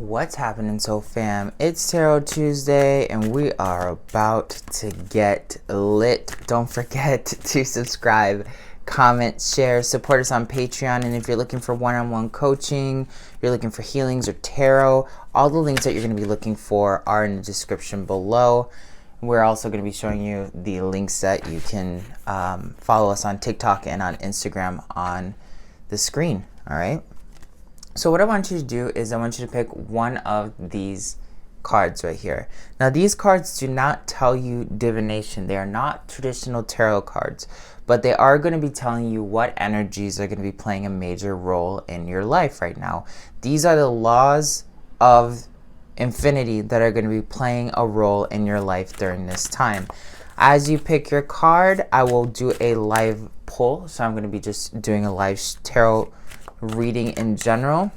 What's happening, so fam? It's Tarot Tuesday and we are about to get lit. Don't forget to subscribe, comment, share, support us on Patreon. And if you're looking for one-on-one coaching, you're looking for healings or tarot, all the links that you're going to be looking for are in the description below. We're also going to be showing you the links that you can follow us on TikTok and on Instagram on the screen. All right. So what I want you to do is I want you to pick one of these cards right here. Now these cards do not tell you divination. They are not traditional tarot cards, but they are going to be telling you what energies are going to be playing a major role in your life right now. These are the laws of infinity that are going to be playing a role in your life during this time. As you pick your card, I will do a live pull. So I'm going to be just doing a live tarot reading in general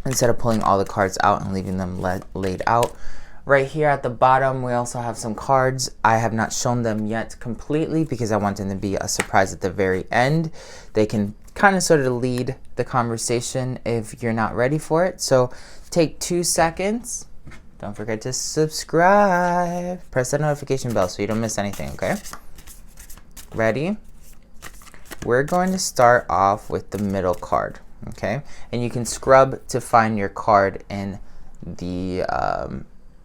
instead of pulling all the cards out and leaving them laid out. Right here at the bottom, we also have some cards. I have not shown them yet completely because I want them to be a surprise at the very end. They can kind of sort of lead the conversation if you're not ready for it. So take 2 seconds. Don't forget to subscribe. Press that notification bell so you don't miss anything, okay? Ready? We're going to start off with the middle card, okay? And you can scrub to find your card in the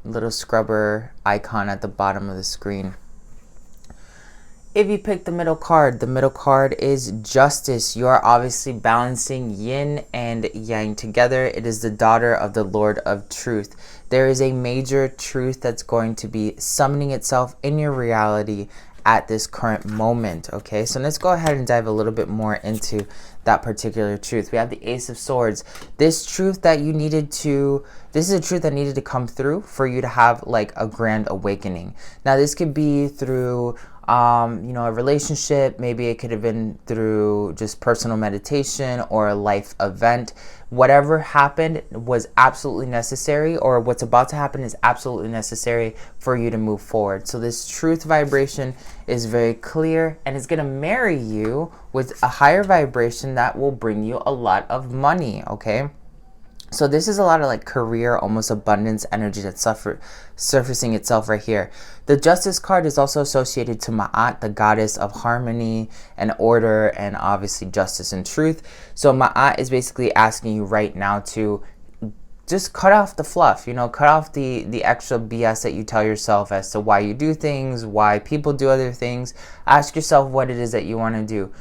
little scrubber icon at the bottom of the screen. If you pick the middle card is Justice. You are obviously balancing yin and yang together. It is the daughter of the Lord of Truth. There is a major truth that's going to be summoning itself in your reality at this current moment, okay? So let's go ahead and dive a little bit more into that particular truth. We have the Ace of Swords. This is a truth that needed to come through for you to have like a grand awakening. Now this could be through a relationship. Maybe it could have been through just personal meditation or a life event. Whatever happened was absolutely necessary, or what's about to happen is absolutely necessary for you to move forward. So this truth vibration is very clear and it's going to marry you with a higher vibration that will bring you a lot of money, okay? So this is a lot of like career, almost abundance energy that's surfacing itself right here. The Justice card is also associated to Ma'at, the goddess of harmony and order and obviously justice and truth. So Ma'at is basically asking you right now to just cut off the fluff, cut off the extra BS that you tell yourself as to why you do things, why people do other things. Ask yourself what it is that you want to do.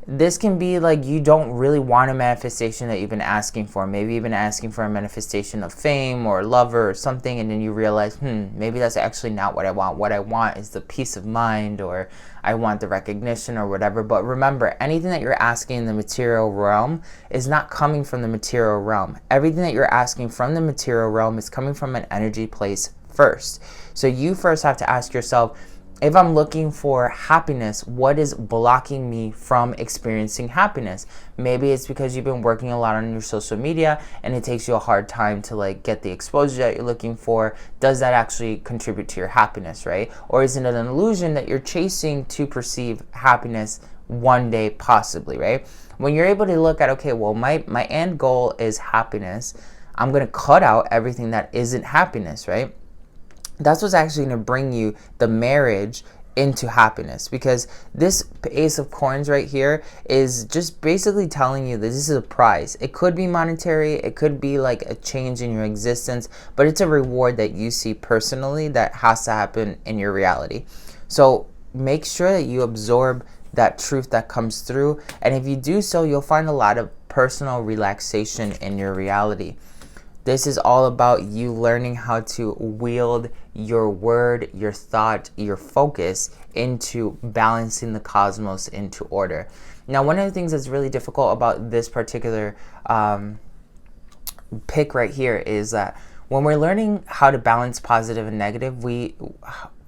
This can be like you don't really want a manifestation that you've been asking for. Maybe you've been asking for a manifestation of fame or a lover or something, and then you realize, maybe that's actually not what I want. What I want is the peace of mind, or I want the recognition or whatever. But remember, anything that you're asking in the material realm is not coming from the material realm. Everything that you're asking from the material realm is coming from an energy place first. So you first have to ask yourself, if I'm looking for happiness, what is blocking me from experiencing happiness? Maybe it's because you've been working a lot on your social media and it takes you a hard time to like get the exposure that you're looking for. Does that actually contribute to your happiness, right? Or is it an illusion that you're chasing to perceive happiness one day possibly, right? When you're able to look at, okay, well, my end goal is happiness, I'm going to cut out everything that isn't happiness, right? That's what's actually going to bring you the marriage into happiness, because this Ace of Coins right here is just basically telling you that this is a prize. It could be monetary, it could be like a change in your existence, but it's a reward that you see personally that has to happen in your reality. So make sure that you absorb that truth that comes through, and if you do so, you'll find a lot of personal relaxation in your reality. This is all about you learning how to wield your word, your thought, your focus into balancing the cosmos into order. Now, one of the things that's really difficult about this particular pick right here is that when we're learning how to balance positive and negative, we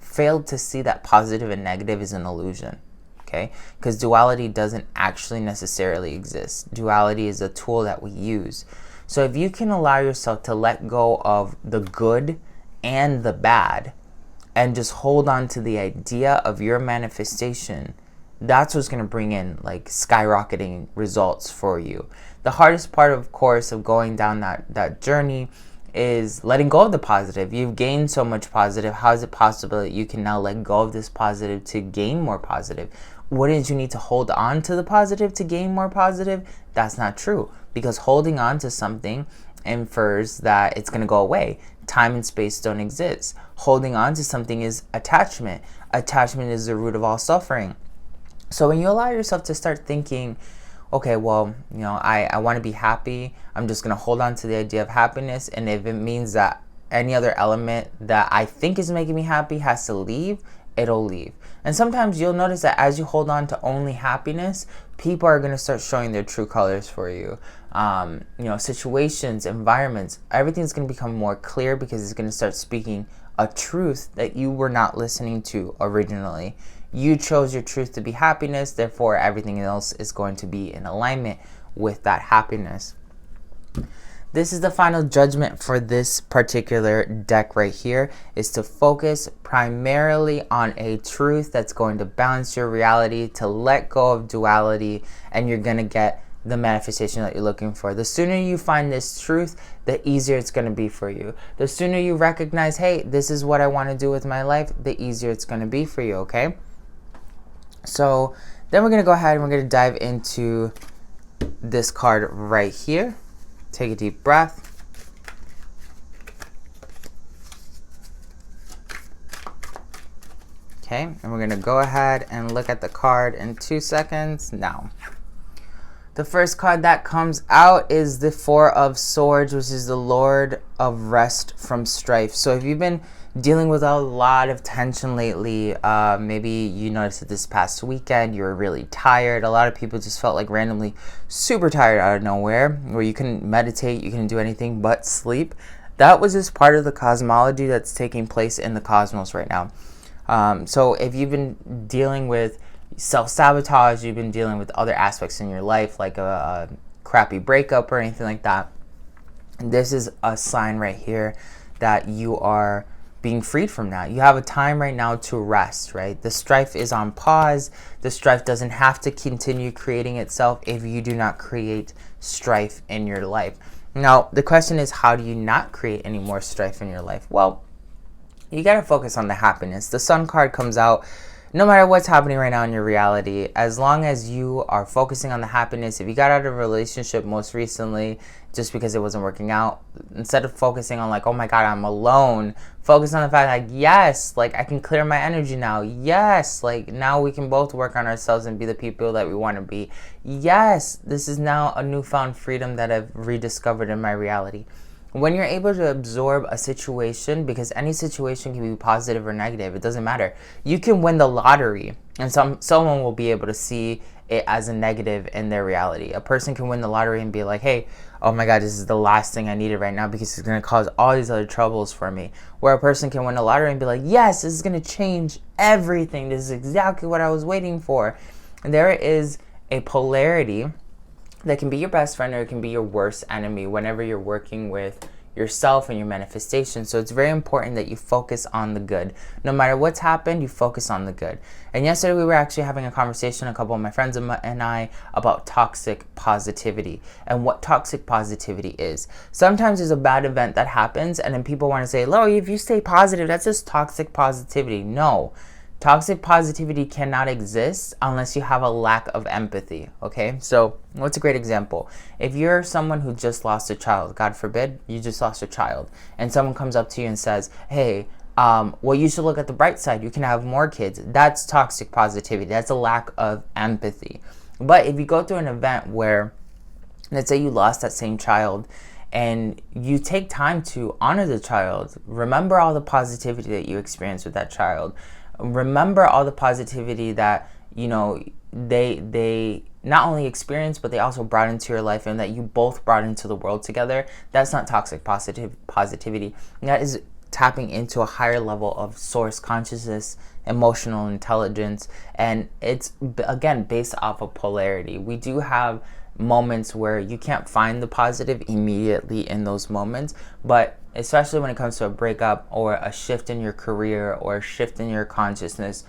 fail to see that positive and negative is an illusion. Okay? Because duality doesn't actually necessarily exist. Duality is a tool that we use. So if you can allow yourself to let go of the good and the bad and just hold on to the idea of your manifestation, that's what's going to bring in like skyrocketing results for you. The hardest part, of course, of going down that journey is letting go of the positive. You've gained so much positive. How is it possible that you can now let go of this positive to gain more positive? Wouldn't you need to hold on to the positive to gain more positive? That's not true, because holding on to something infers that it's going to go away. Time and space don't exist. Holding on to something is attachment. Attachment is the root of all suffering. So when you allow yourself to start thinking, okay, well, I want to be happy, I'm just going to hold on to the idea of happiness, and if it means that any other element that I think is making me happy has to leave, it'll leave. And sometimes you'll notice that as you hold on to only happiness, people are going to start showing their true colors for you. Situations, environments, everything's going to become more clear, because it's going to start speaking a truth that you were not listening to originally. You chose your truth to be happiness, therefore everything else is going to be in alignment with that happiness. This is the final judgment for this particular deck right here, is to focus primarily on a truth that's going to balance your reality, to let go of duality, and you're going to get the manifestation that you're looking for. The sooner you find this truth, the easier it's going to be for you. The sooner you recognize, hey, this is what I want to do with my life, the easier it's going to be for you, okay? So then we're going to go ahead and we're going to dive into this card right here. Take a deep breath. Okay, and we're going to go ahead and look at the card in 2 seconds now. The first card that comes out is the Four of Swords, which is the Lord of Rest from Strife. So if you've been dealing with a lot of tension lately, maybe you noticed that this past weekend you were really tired. A lot of people just felt like randomly super tired out of nowhere, where you couldn't meditate, you couldn't do anything but sleep. That was just part of the cosmology that's taking place in the cosmos right now. So if you've been dealing with self-sabotage, you've been dealing with other aspects in your life, like a crappy breakup or anything like that, this is a sign right here that you are being freed from that. You have a time right now to rest, right? The strife is on pause. The strife doesn't have to continue creating itself if you do not create strife in your life. Now, the question is, how do you not create any more strife in your life? Well, you got to focus on the happiness. The Sun card comes out. No matter what's happening right now in your reality, as long as you are focusing on the happiness, if you got out of a relationship most recently just because it wasn't working out, instead of focusing on like, oh my God, I'm alone, focus on the fact like, yes, like I can clear my energy now. Yes, like now we can both work on ourselves and be the people that we want to be. Yes, this is now a newfound freedom that I've rediscovered in my reality. When you're able to absorb a situation, because any situation can be positive or negative, it doesn't matter. You can win the lottery and someone will be able to see it as a negative in their reality. A person can win the lottery and be like, hey, oh my God, this is the last thing I needed right now because it's going to cause all these other troubles for me. Where a person can win the lottery and be like, yes, this is going to change everything. This is exactly what I was waiting for. And there is a polarity that can be your best friend or it can be your worst enemy whenever you're working with yourself and your manifestation. So it's very important that you focus on the good. No matter what's happened, you focus on the good. And yesterday we were actually having a conversation, a couple of my friends and I, about toxic positivity and what toxic positivity is. Sometimes there's a bad event that happens and then people want to say, "Lo, if you stay positive, that's just toxic positivity." No. Toxic positivity cannot exist unless you have a lack of empathy, okay? So what's a great example? If you're someone who just lost a child, God forbid, you just lost a child, and someone comes up to you and says, hey, well, you should look at the bright side. You can have more kids. That's toxic positivity. That's a lack of empathy. But if you go through an event where, let's say you lost that same child, and you take time to honor the child, remember all the positivity that you experienced with that child, remember all the positivity that, you know, they not only experienced, but they also brought into your life and that you both brought into the world together. That's not toxic positivity. That is tapping into a higher level of source consciousness, emotional intelligence, and it's, again, based off of polarity. We do have moments where you can't find the positive immediately in those moments, but especially when it comes to a breakup or a shift in your career or a shift in your consciousness,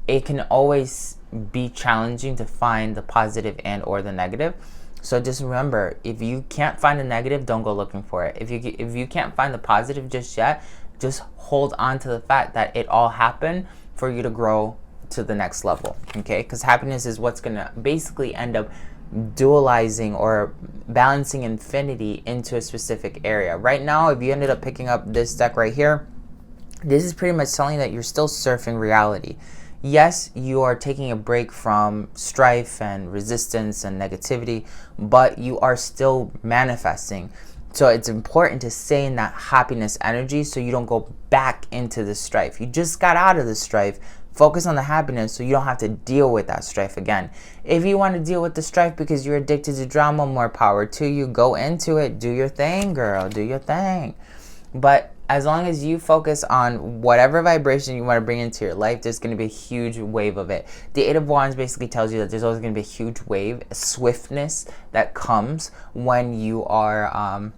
it can always be challenging to find the positive and or the negative. So just remember, if you can't find the negative, don't go looking for it. If you can't find the positive just yet, just hold on to the fact that it all happened for you to grow to the next level, okay? Because happiness is what's going to basically end up dualizing or balancing infinity into a specific area. Right now, if you ended up picking up this deck right here, this is pretty much telling you that you're still surfing reality. Yes, you are taking a break from strife and resistance and negativity, but you are still manifesting. So it's important to stay in that happiness energy so you don't go back into the strife. You just got out of the strife. Focus on the happiness so you don't have to deal with that strife again. If you want to deal with the strife because you're addicted to drama, more power to you. Go into it. Do your thing, girl. Do your thing. But as long as you focus on whatever vibration you want to bring into your life, there's going to be a huge wave of it. The Eight of Wands basically tells you that there's always going to be a huge wave, a swiftness that comes when you are,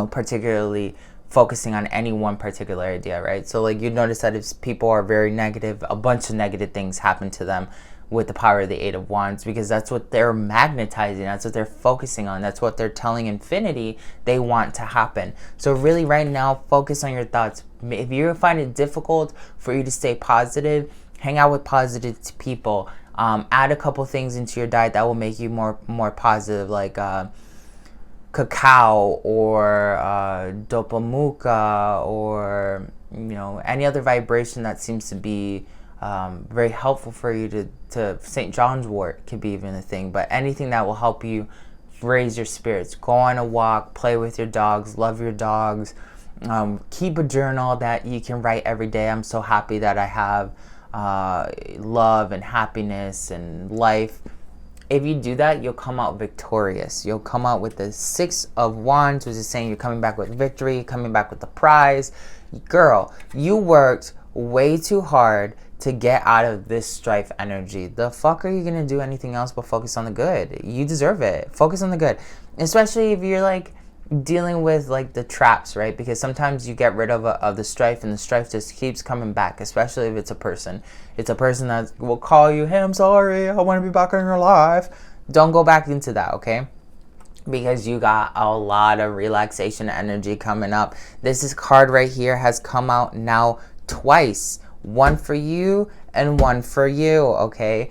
particularly focusing on any one particular idea, right? So like you notice that if people are very negative, a bunch of negative things happen to them with the power of the Eight of Wands, because that's what they're magnetizing, that's what they're focusing on, that's what they're telling infinity they want to happen. So really right now, focus on your thoughts. If you find it difficult for you to stay positive, hang out with positive people. Add a couple things into your diet that will make you more positive, like cacao or dopamuka, or any other vibration that seems to be very helpful for you to St. John's wort could be even a thing, but anything that will help you raise your spirits. Go on a walk, play with your dogs, love your dogs, keep a journal that you can write every day. I'm so happy that I have love and happiness and life. If you do that, you'll come out victorious. You'll come out with the Six of Wands, which is saying you're coming back with victory, coming back with the prize. Girl, you worked way too hard to get out of this strife energy. The fuck are you gonna do anything else but focus on the good? You deserve it. Focus on the good. Especially if you're like dealing with like the traps, right? Because sometimes you get rid of the strife and the strife just keeps coming back, especially if it's a person. It's a person that will call you, hey, I'm sorry, I want to be back in your life. Don't go back into that, okay? Because you got a lot of relaxation energy coming up. This card right here has come out now twice. One for you and one for you, okay?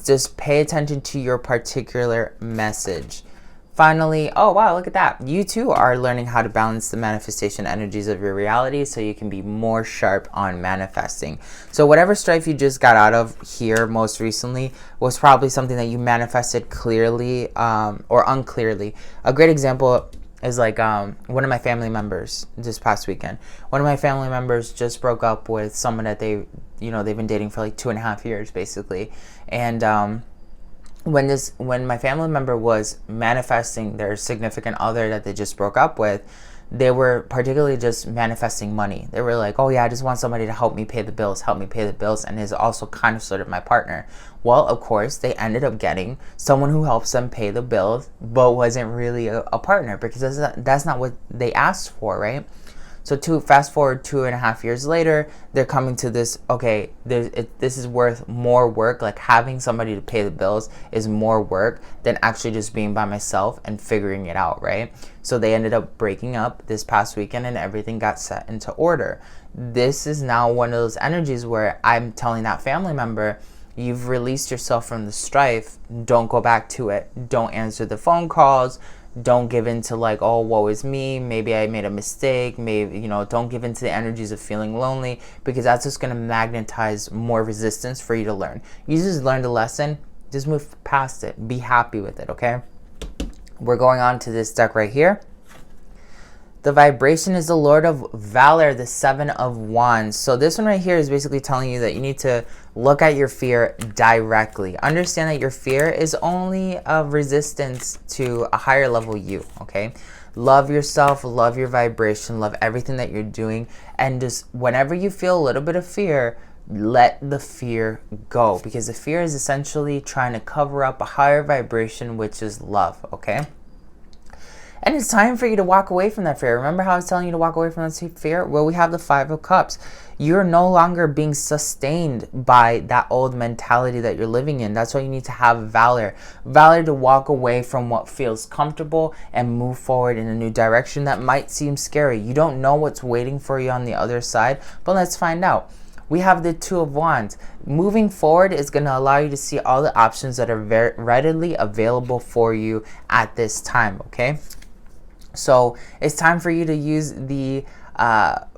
Just pay attention to your particular message. Finally, oh wow, look at that. You too are learning how to balance the manifestation energies of your reality so you can be more sharp on manifesting. So whatever strife you just got out of here most recently was probably something that you manifested clearly or unclearly. A great example is like one of my family members this past weekend. One of my family members just broke up with someone that they've been dating for like 2.5 years basically. And when my family member was manifesting their significant other that they just broke up with, they were particularly just manifesting money. They were like, oh yeah, I just want somebody to help me pay the bills, and is also kind of sort of my partner. Well, of course, they ended up getting someone who helps them pay the bills, but wasn't really a partner, because that's not what they asked for, right? So fast forward 2.5 years later, they're coming to this, okay, this is worth more work. Like having somebody to pay the bills is more work than actually just being by myself and figuring it out, right? So they ended up breaking up this past weekend and everything got set into order. This is now one of those energies where I'm telling that family member, you've released yourself from the strife. Don't go back to it. Don't answer the phone calls. Don't give in to like, oh, woe is me, maybe I made a mistake, maybe, don't give in to the energies of feeling lonely, because that's just going to magnetize more resistance for you to learn. You just learned a lesson, just move past it, be happy with it, okay? We're going on to this deck right here. The vibration is the Lord of Valor, the Seven of Wands. So this one right here is basically telling you that you need to look at your fear directly. Understand that your fear is only a resistance to a higher level you, okay? Love yourself, love your vibration, love everything that you're doing. And just whenever you feel a little bit of fear, let the fear go. Because the fear is essentially trying to cover up a higher vibration, which is love, okay? And it's time for you to walk away from that fear. Remember how I was telling you to walk away from that fear? Well, we have the Five of Cups. You're no longer being sustained by that old mentality that you're living in. That's why you need to have valor. Valor to walk away from what feels comfortable and move forward in a new direction that might seem scary. You don't know what's waiting for you on the other side, but let's find out. We have the Two of Wands. Moving forward is going to allow you to see all the options that are very readily available for you at this time, okay? So it's time for you to use the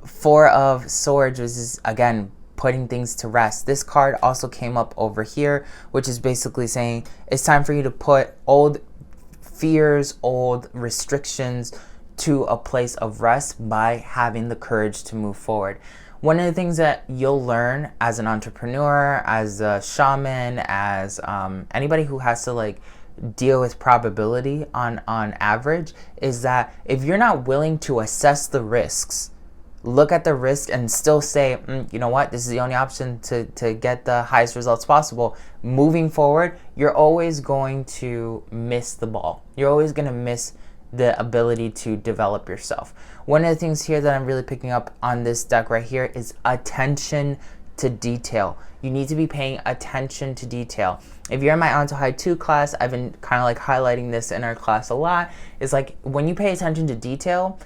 Four of Swords, which is, again, putting things to rest. This card also came up over here, which is basically saying it's time for you to put old fears, old restrictions to a place of rest by having the courage to move forward. One of the things that you'll learn as an entrepreneur, as a shaman, as anybody who has to like deal with probability on average, is that if you're not willing to assess the risks, look at the risk and still say, you know what, this is the only option to get the highest results possible, moving forward, you're always going to miss the ball. You're always going to miss the ability to develop yourself. One of the things here that I'm really picking up on this deck right here is attention to detail. You need to be paying attention to detail. If you're in my Antojai 2 class, I've been kind of like highlighting this in our class a lot. It's like when you pay attention to detail,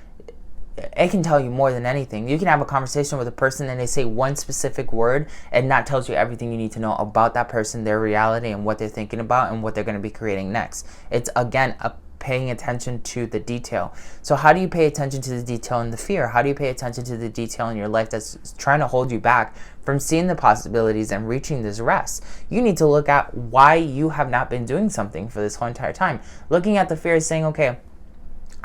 it can tell you more than anything. You can have a conversation with a person and they say one specific word and that tells you everything you need to know about that person, their reality, and what they're thinking about and what they're going to be creating next. It's, again, paying attention to the detail. So how do you pay attention to the detail in the fear? How do you pay attention to the detail in your life that's trying to hold you back from seeing the possibilities and reaching this rest? You need to look at why you have not been doing something for this whole entire time. Looking at the fear is saying, okay,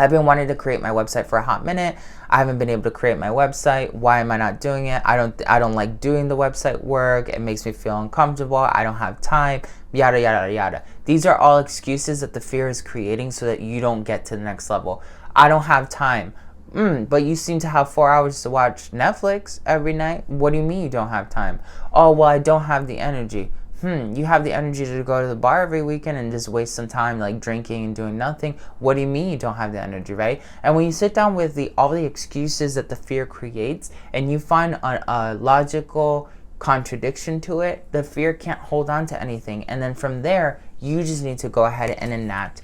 I've been wanting to create my website for a hot minute. I haven't been able to create my website. Why am I not doing it? I don't like doing the website work. It makes me feel uncomfortable. I don't have time. Yada, yada, yada. These are all excuses that the fear is creating so that you don't get to the next level. I don't have time. But you seem to have 4 hours to watch Netflix every night. What do you mean you don't have time? Oh, well, I don't have the energy. You have the energy to go to the bar every weekend and just waste some time like drinking and doing nothing. What do you mean you don't have the energy, right? And when you sit down with all the excuses that the fear creates and you find a logical contradiction to it, the fear can't hold on to anything. And then from there, you just need to go ahead and enact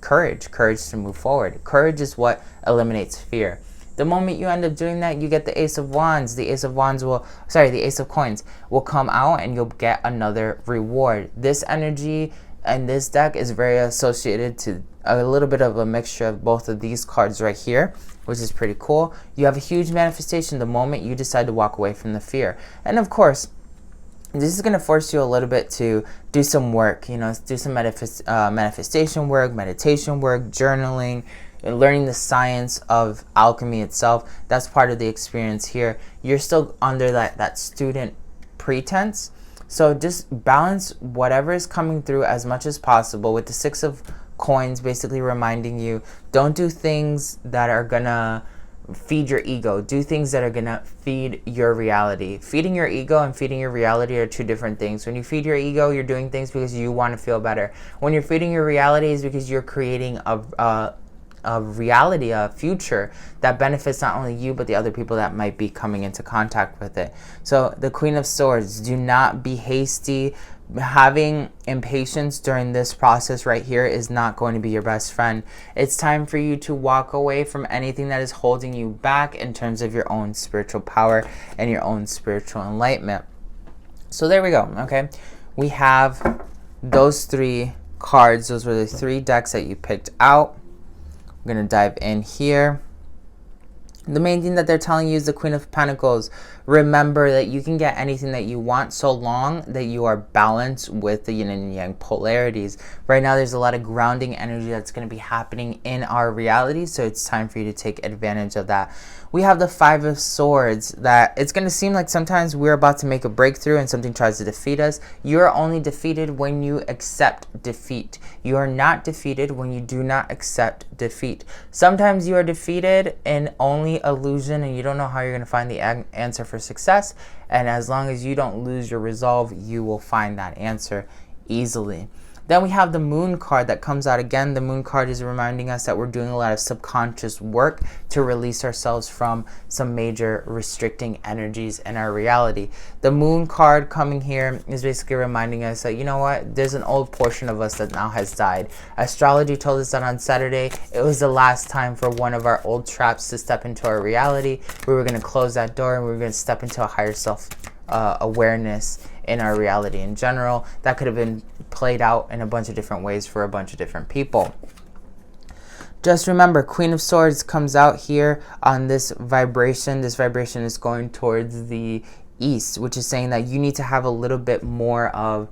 courage to move forward. Courage is what eliminates fear. The moment you end up doing that, you get the Ace of Wands. The Ace of Coins will come out and you'll get another reward. This energy and this deck is very associated to a little bit of a mixture of both of these cards right here, which is pretty cool. You have a huge manifestation the moment you decide to walk away from the fear. And of course, this is going to force you a little bit to do some work, do some manifestation work, meditation work, journaling, learning the science of alchemy itself. That's part of the experience here. You're still under that student pretense. So just balance whatever is coming through as much as possible with the Six of Coins basically reminding you, don't do things that are gonna feed your ego. Do things that are gonna feed your reality. Feeding your ego and feeding your reality are two different things. When you feed your ego, you're doing things because you want to feel better. When you're feeding your reality is because you're creating a reality, a future that benefits not only you but the other people that might be coming into contact with it. So the Queen of Swords, do not be hasty. Having impatience during this process right here is not going to be your best friend. It's time for you to walk away from anything that is holding you back in terms of your own spiritual power and your own spiritual enlightenment. So there we go, okay? We have those three cards. Those were the three decks that you picked out. I'm going to dive in here. The main thing that they're telling you is the Queen of Pentacles. Remember that you can get anything that you want so long that you are balanced with the yin and yang polarities. Right now there's a lot of grounding energy that's going to be happening in our reality, so it's time for you to take advantage of that. We have the Five of Swords, that it's going to seem like sometimes we're about to make a breakthrough and something tries to defeat us. You're only defeated when you accept defeat. You are not defeated when you do not accept defeat. Sometimes you are defeated in only illusion and you don't know how you're going to find the answer for success. And as long as you don't lose your resolve, you will find that answer easily. Then we have the moon card that comes out again. The moon card is reminding us that we're doing a lot of subconscious work to release ourselves from some major restricting energies in our reality. The moon card coming here is basically reminding us that, you know what, there's an old portion of us that now has died. Astrology told us that on Saturday, it was the last time for one of our old traps to step into our reality. We were going to close that door and we were going to step into a higher self awareness in our reality in general. That could have been played out in a bunch of different ways for a bunch of different people. Just remember, Queen of Swords comes out here on this vibration. This vibration is going towards the east, which is saying that you need to have a little bit more of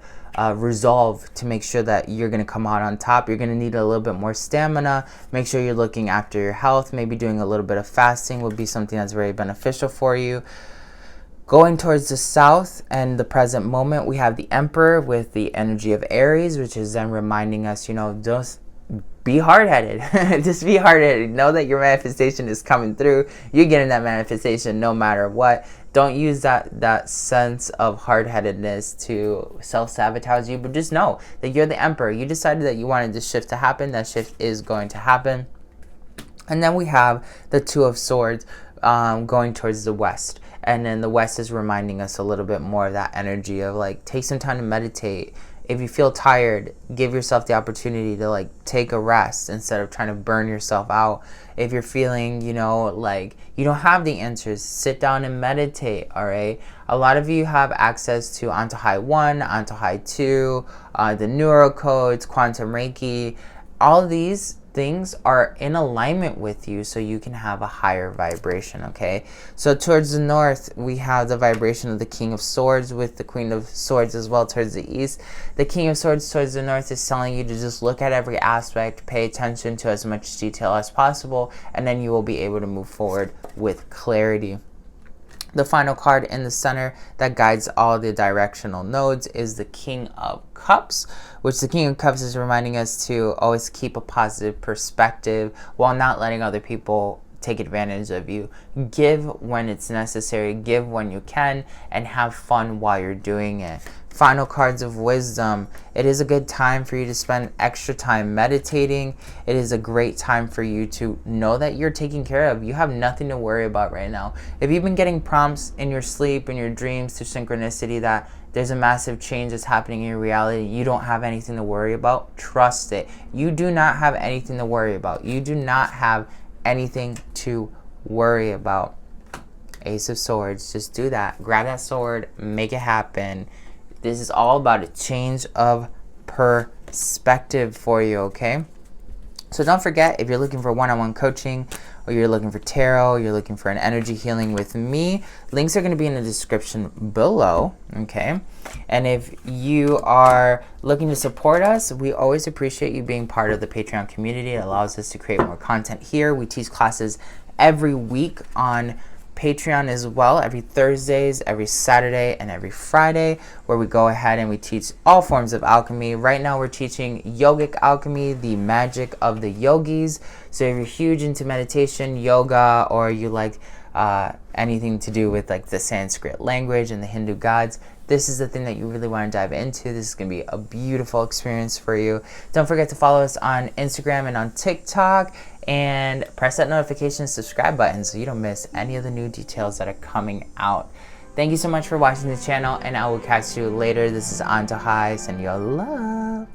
resolve to make sure that you're going to come out on top. You're going to need a little bit more stamina. Make sure you're looking after your health. Maybe doing a little bit of fasting would be something that's very beneficial for you. Going towards the south and the present moment, we have the Emperor with the energy of Aries, which is then reminding us, you know, just be hard-headed. Just be hard-headed. Know that your manifestation is coming through. You're getting that manifestation no matter what. Don't use that sense of hard-headedness to self-sabotage you, but just know that you're the Emperor. You decided that you wanted this shift to happen. That shift is going to happen. And then we have the Two of Swords going towards the west. And then the west is reminding us a little bit more of that energy of like, take some time to meditate. If you feel tired, give yourself the opportunity to like take a rest instead of trying to burn yourself out. If you're feeling, you know, like you don't have the answers, sit down and meditate, all right? A lot of you have access to Antojai 1, Antojai 2, the neurocodes, Quantum Reiki. All of these things are in alignment with you so you can have a higher vibration, okay? So towards the north, we have the vibration of the King of Swords with the Queen of Swords as well towards the east. The King of Swords towards the north is telling you to just look at every aspect, pay attention to as much detail as possible, and then you will be able to move forward with clarity. The final card in the center that guides all the directional nodes is the King of Cups, which the King of Cups is reminding us to always keep a positive perspective while not letting other people take advantage of you. Give when it's necessary, give when you can, and have fun while you're doing it. Final cards of wisdom. It is a good time for you to spend extra time meditating. It is a great time for you to know that you're taken care of. You have nothing to worry about right now. If you've been getting prompts in your sleep, in your dreams, through synchronicity that there's a massive change that's happening in your reality, you don't have anything to worry about, trust it. You do not have anything to worry about. You do not have anything to worry about. Ace of Swords, just do that. Grab that sword, make it happen. This is all about a change of perspective for you, okay? So don't forget, if you're looking for one-on-one coaching, or you're looking for tarot, you're looking for an energy healing with me, links are going to be in the description below, okay? And if you are looking to support us, we always appreciate you being part of the Patreon community. It allows us to create more content here. We teach classes every week on Patreon as well, every Thursdays, every Saturday, and every Friday, where we go ahead and we teach all forms of alchemy. Right now we're teaching yogic alchemy, the magic of the yogis. So if you're huge into meditation, yoga, or you like anything to do with like the Sanskrit language and the Hindu gods, this is the thing that you really want to dive into. This is going to be a beautiful experience for you. Don't forget to follow us on Instagram and on TikTok, and press that notification subscribe button so you don't miss any of the new details that are coming out. Thank you so much for watching the channel, and I will catch you later. This is Antojai, send you all love.